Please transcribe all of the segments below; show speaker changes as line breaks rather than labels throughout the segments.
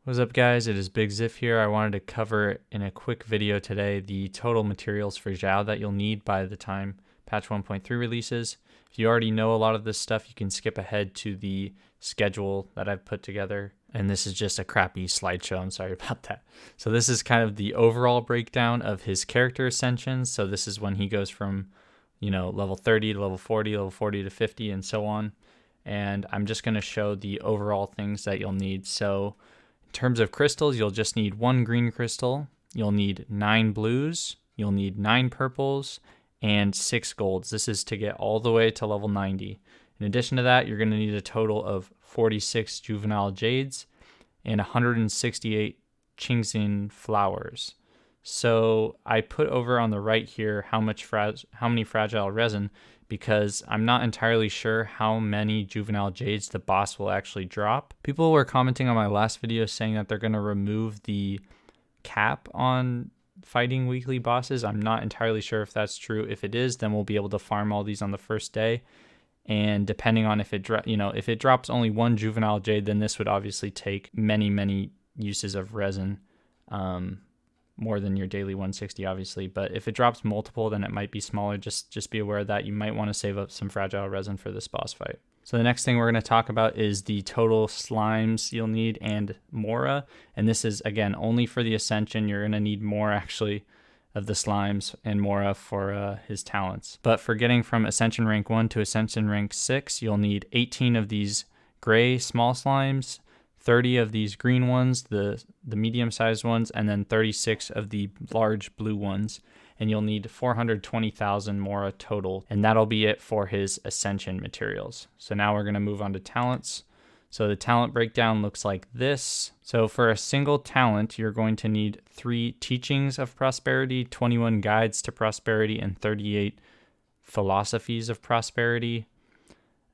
What's up guys, it is Big Ziff here. I wanted to cover in a quick video today the total materials for Xiao that you'll need by the time patch 1.3 releases. If you already know a lot of this stuff, you can skip ahead to the schedule that I've put together. And this is just a crappy slideshow, I'm sorry about that. So this is kind of the overall breakdown of his character ascensions. So this is when he goes from, level 30 to level 40, level 40 to 50, and so on. And I'm just going to show the overall things that you'll need. So in terms of crystals, you'll just need 1 green crystal, you'll need 9 blues, you'll need 9 purples, and 6 golds. This is to get all the way to level 90. In addition to that, you're going to need a total of 46 juvenile jades and 168 Qingxin flowers. So I put over on the right here how many fragile resin, because I'm not entirely sure how many juvenile jades the boss will actually drop. People were commenting on my last video saying that they're going to remove the cap on fighting weekly bosses. I'm not entirely sure if that's true. If it is, then we'll be able to farm all these on the first day. And depending on if it drops only 1 juvenile jade, then this would obviously take many uses of resin. More than your daily 160 obviously, but if it drops multiple, then it might be smaller. Just be aware that you might want to save up some fragile resin for this boss fight. So the next thing we're going to talk about is the total slimes you'll need and Mora, and this is again only for the Ascension. You're going to need more actually of the slimes and Mora for his talents, but for getting from Ascension rank 1 to Ascension rank 6, you'll need 18 of these gray small slimes, 30 of these green ones, the medium-sized ones, and then 36 of the large blue ones. And you'll need 420,000 Mora total, and that'll be it for his Ascension materials. So now we're going to move on to talents. So the talent breakdown looks like this. So for a single talent, you're going to need 3 teachings of prosperity, 21 guides to prosperity, and 38 philosophies of prosperity.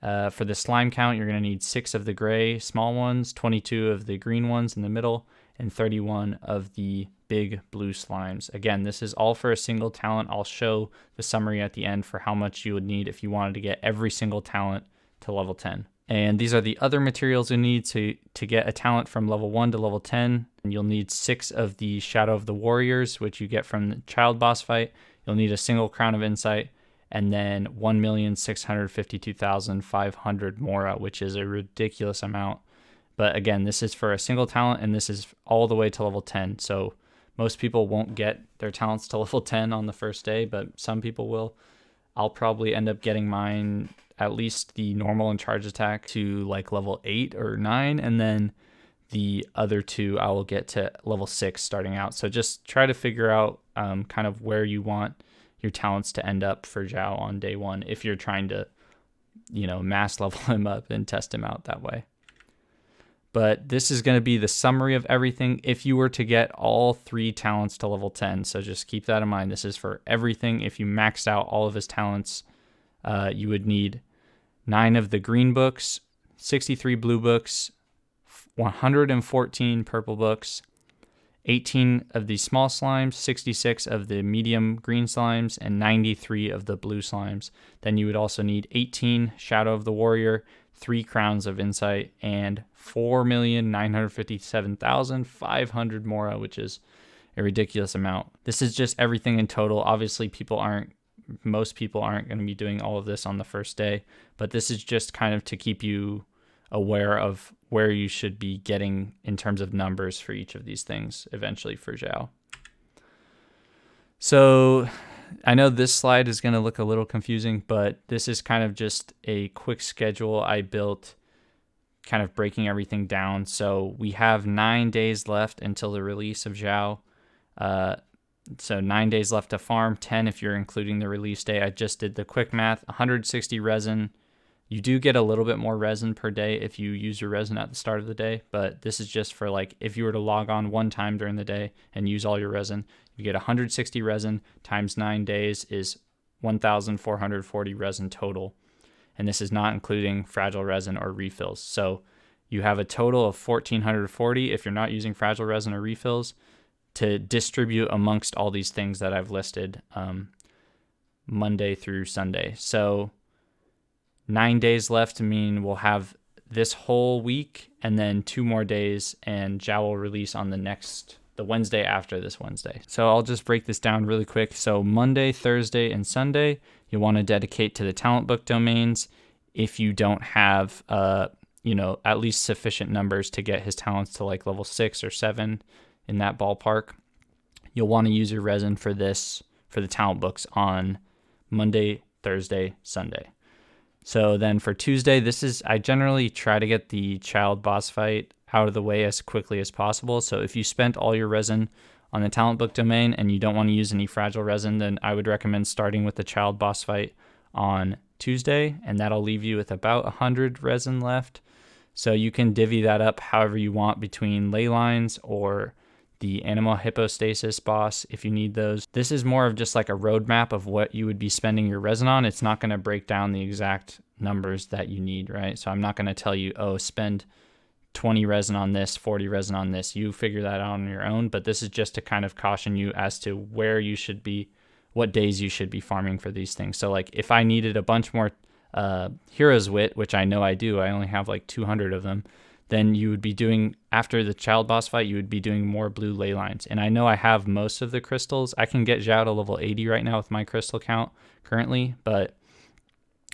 For the slime count, you're going to need 6 of the gray small ones, 22 of the green ones in the middle, and 31 of the big blue slimes. Again, this is all for a single talent. I'll show the summary at the end for how much you would need if you wanted to get every single talent to level 10. And these are the other materials you need to get a talent from level 1 to level 10. And you'll need 6 of the Shadow of the Warriors, which you get from the child boss fight. You'll need a single Crown of Insight, and then 1,652,500 Mora, which is a ridiculous amount. But again, this is for a single talent, and this is all the way to level 10. So most people won't get their talents to level 10 on the first day, but some people will. I'll probably end up getting mine, at least the normal and charge attack, to like level 8 or 9, and then the other 2 I will get to level 6 starting out. So just try to figure out kind of where you want your talents to end up for Xiao on day 1 if you're trying to, mass level him up and test him out that way. But this is going to be the summary of everything if you were to get all 3 talents to level 10. So just keep that in mind. This is for everything. If you maxed out all of his talents, you would need 9 of the green books, 63 blue books, 114 purple books, 18 of the small slimes, 66 of the medium green slimes, and 93 of the blue slimes. Then you would also need 18 Shadow of the Warrior, 3 Crowns of Insight, and 4,957,500 Mora, which is a ridiculous amount. This is just everything in total. Obviously, most people aren't going to be doing all of this on the first day, but this is just kind of to keep you aware of where you should be getting in terms of numbers for each of these things eventually for Xiao. So I know this slide is going to look a little confusing, but this is kind of just a quick schedule I built, kind of breaking everything down. So we have 9 days left until the release of Xiao. So 9 days left to farm, 10 if you're including the release day. I just did the quick math, 160 resin. You do get a little bit more resin per day if you use your resin at the start of the day, but this is just for like if you were to log on 1 time during the day and use all your resin, you get 160 resin times 9 days is 1,440 resin total. And this is not including fragile resin or refills. So you have a total of 1,440 if you're not using fragile resin or refills to distribute amongst all these things that I've listed Monday through Sunday. So 9 days left to mean we'll have this whole week and then 2 more days, and Xiao will release on the Wednesday after this Wednesday. So I'll just break this down really quick. So Monday, Thursday, and Sunday, you'll want to dedicate to the talent book domains if you don't have at least sufficient numbers to get his talents to like level 6 or 7 in that ballpark. You'll want to use your resin for the talent books on Monday, Thursday, Sunday. So then for Tuesday, I generally try to get the child boss fight out of the way as quickly as possible. So if you spent all your resin on the talent book domain and you don't want to use any fragile resin, then I would recommend starting with the child boss fight on Tuesday, and that'll leave you with about 100 resin left. So you can divvy that up however you want between ley lines or the animal hypostasis boss if you need those. This is more of just like a roadmap of what you would be spending your resin on. It's not going to break down the exact numbers that you need, right? So I'm not going to tell you, oh, spend 20 resin on this, 40 resin on this. You figure that out on your own, but this is just to kind of caution you as to where you should be, what days you should be farming for these things. So like if I needed a bunch more Hero's Wit, which I know I do, I only have like 200 of them, then you would be doing, after the child boss fight, you would be doing more blue ley lines. And I know I have most of the crystals. I can get Xiao to level 80 right now with my crystal count currently, but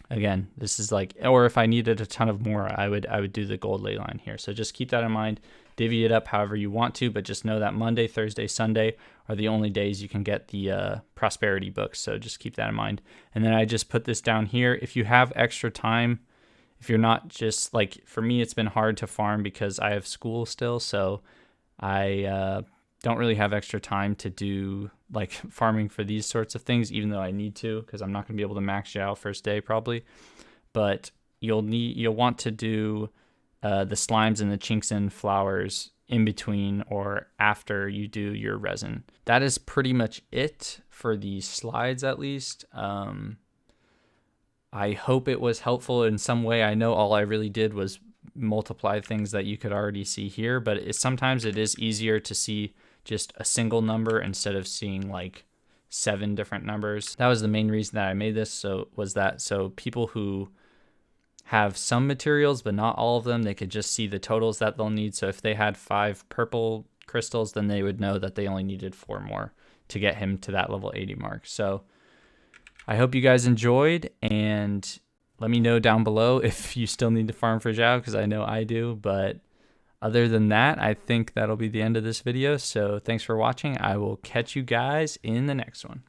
again, this is like, or if I needed a ton of more, I would do the gold ley line here. So just keep that in mind. Divvy it up however you want to, but just know that Monday, Thursday, Sunday are the only days you can get the prosperity books. So just keep that in mind. And then I just put this down here. If you have extra time, if you're not just like, for me, it's been hard to farm because I have school still. So I don't really have extra time to do like farming for these sorts of things, even though I need to, because I'm not going to be able to max Xiao first day probably. But you'll want to do the slimes and the chinks and flowers in between or after you do your resin. That is pretty much it for the slides, at least. I hope it was helpful in some way. I know all I really did was multiply things that you could already see here, but sometimes it is easier to see just a single number instead of seeing like 7 different numbers. That was the main reason that I made this. So people who have some materials but not all of them, they could just see the totals that they'll need. So if they had 5 purple crystals, then they would know that they only needed 4 more to get him to that level 80 mark. So I hope you guys enjoyed, and let me know down below if you still need to farm for Xiao, because I know I do. But other than that, I think that'll be the end of this video. So thanks for watching. I will catch you guys in the next one.